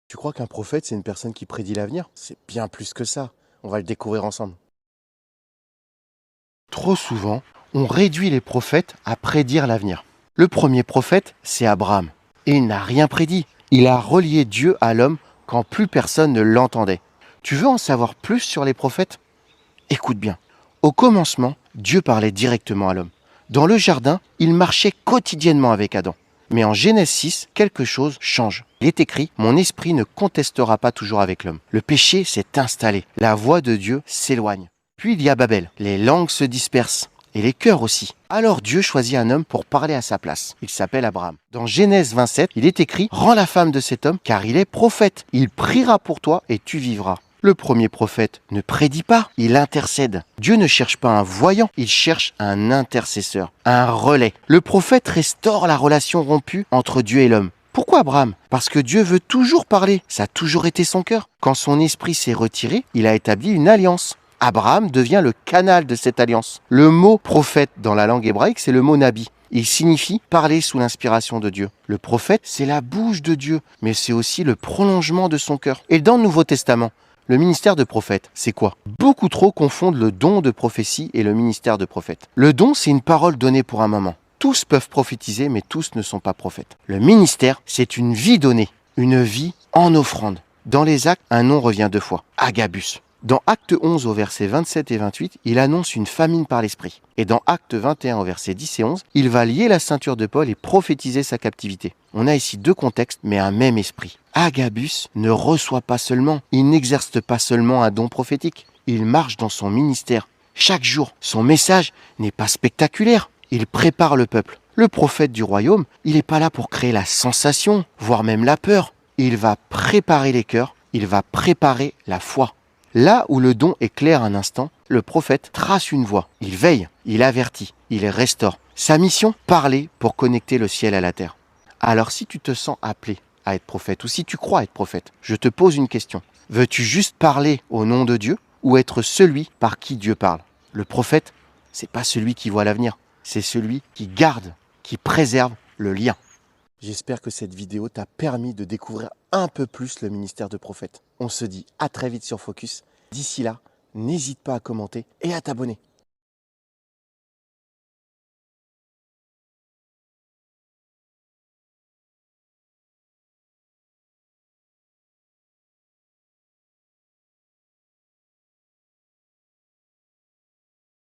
Tu crois qu'un prophète, c'est une personne qui prédit l'avenir? C'est bien plus que ça. On va le découvrir ensemble. Trop souvent, on réduit les prophètes à prédire l'avenir. Le premier prophète, c'est Abraham. Et il n'a rien prédit. Il a relié Dieu à l'homme quand plus personne ne l'entendait. Tu veux en savoir plus sur les prophètes? Écoute bien. Au commencement, Dieu parlait directement à l'homme. Dans le jardin, il marchait quotidiennement avec Adam. Mais en Genèse 6, quelque chose change. Il est écrit « Mon esprit ne contestera pas toujours avec l'homme ». Le péché s'est installé. La voix de Dieu s'éloigne. Puis il y a Babel. Les langues se dispersent. Et les cœurs aussi. Alors Dieu choisit un homme pour parler à sa place. Il s'appelle Abraham. Dans Genèse 27, il est écrit « Rends la femme de cet homme, car il est prophète. Il priera pour toi et tu vivras. » Le premier prophète ne prédit pas, il intercède. Dieu ne cherche pas un voyant, il cherche un intercesseur, un relais. Le prophète restaure la relation rompue entre Dieu et l'homme. Pourquoi Abraham? Parce que Dieu veut toujours parler, ça a toujours été son cœur. Quand son esprit s'est retiré, il a établi une alliance. Abraham devient le canal de cette alliance. Le mot prophète dans la langue hébraïque, c'est le mot nabi. Il signifie parler sous l'inspiration de Dieu. Le prophète, c'est la bouche de Dieu, mais c'est aussi le prolongement de son cœur. Et dans le Nouveau Testament, le ministère de prophète, c'est quoi? Beaucoup trop confondent le don de prophétie et le ministère de prophète. Le don, c'est une parole donnée pour un moment. Tous peuvent prophétiser, mais tous ne sont pas prophètes. Le ministère, c'est une vie donnée, une vie en offrande. Dans les actes, un nom revient 2 fois, Agabus. Dans Acte 11 au verset 27 et 28, il annonce une famine par l'esprit. Et dans Acte 21 au verset 10 et 11, il va lier la ceinture de Paul et prophétiser sa captivité. On a ici 2 contextes, mais un même esprit. Agabus ne reçoit pas seulement, il n'exerce pas seulement un don prophétique. Il marche dans son ministère. Chaque jour, son message n'est pas spectaculaire. Il prépare le peuple. Le prophète du royaume, il n'est pas là pour créer la sensation, voire même la peur. Il va préparer les cœurs, il va préparer la foi. Là où le don est clair un instant, le prophète trace une voie. Il veille, il avertit, il restaure. Sa mission, parler pour connecter le ciel à la terre. Alors si tu te sens appelé à être prophète ou si tu crois être prophète, je te pose une question. Veux-tu juste parler au nom de Dieu ou être celui par qui Dieu parle? Le prophète, c'est pas celui qui voit l'avenir, c'est celui qui garde, qui préserve le lien. J'espère que cette vidéo t'a permis de découvrir un peu plus le ministère de prophète. On se dit à très vite sur Focus. D'ici là, n'hésite pas à commenter et à t'abonner.